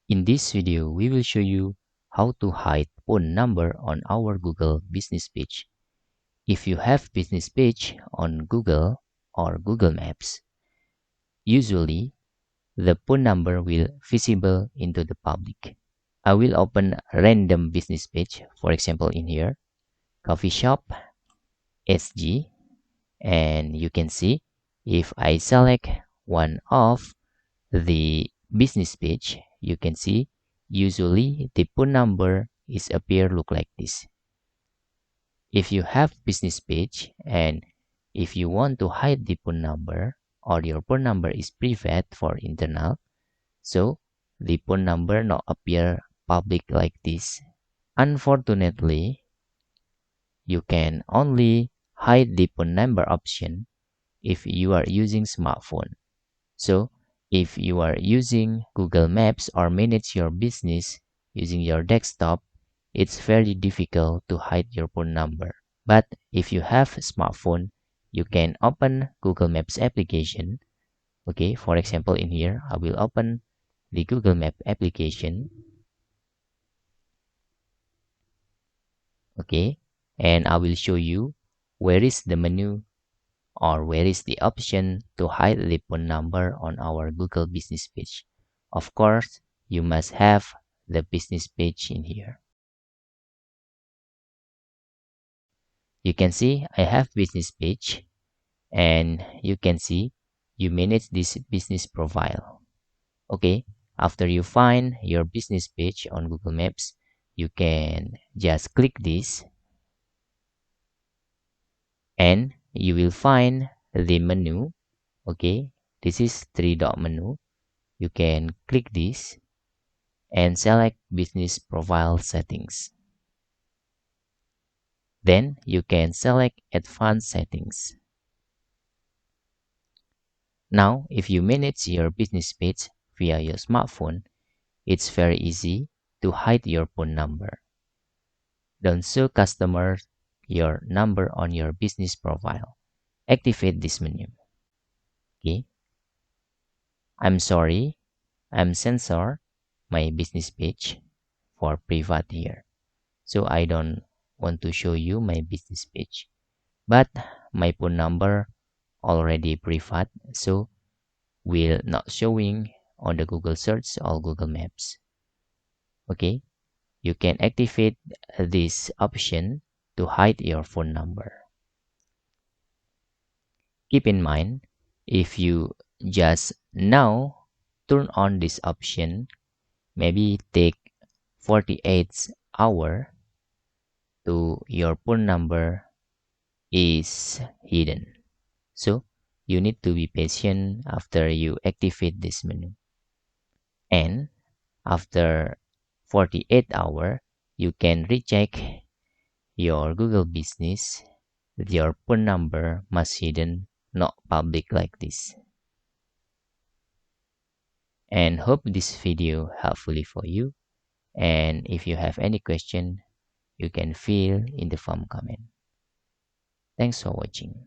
In this video, we will show you how to hide phone number on our Google business page. If you have business page on Google or Google Maps, usually the phone number will visible into the public. I will open a random business page, for example in here, coffee shop SG, and you can see if I select one of the business page, you can see usually the phone number is appear look like this. If you have business page and if you want to hide the phone number or your phone number is private for internal, so the phone number not appear public like this. Unfortunately, you can only hide the phone number option if you are using smartphone. So if you are using Google Maps or manage your business using your desktop, it's very difficult to hide your phone number. But if you have a smartphone, you can open Google Maps application. Okay, for example, in here, I will open the Google Map application. Okay, and I will show you where is the menu or where is the option to hide the phone number on our Google business page. Of course, you must have the business page in here. You can see I have business page, and you can see you manage this business profile. Okay, after you find your business page on Google Maps, you can just click this and you will find the menu. Okay, this is three dot menu. You can click this and select business profile settings. Then you can select advanced settings. Now, if you manage your business page via your smartphone, it's very easy to hide your phone number. Don't show customers your number on your business profile. Activate this menu. Okay. I'm sorry, I'm censor my business page for private here. So I don't want to show you my business page. But my phone number already private, so will not showing on the Google search or Google Maps. Okay, you can activate this option to hide your phone number. Keep in mind, if you just now turn on this option, maybe take 48 hours to your phone number is hidden. So you need to be patient after you activate this menu. And after 48 hours, you can recheck your Google business with your phone number must hidden, not public like this. And hope this video helpfully for you. And if you have any question, you can fill in the form comment. Thanks for watching.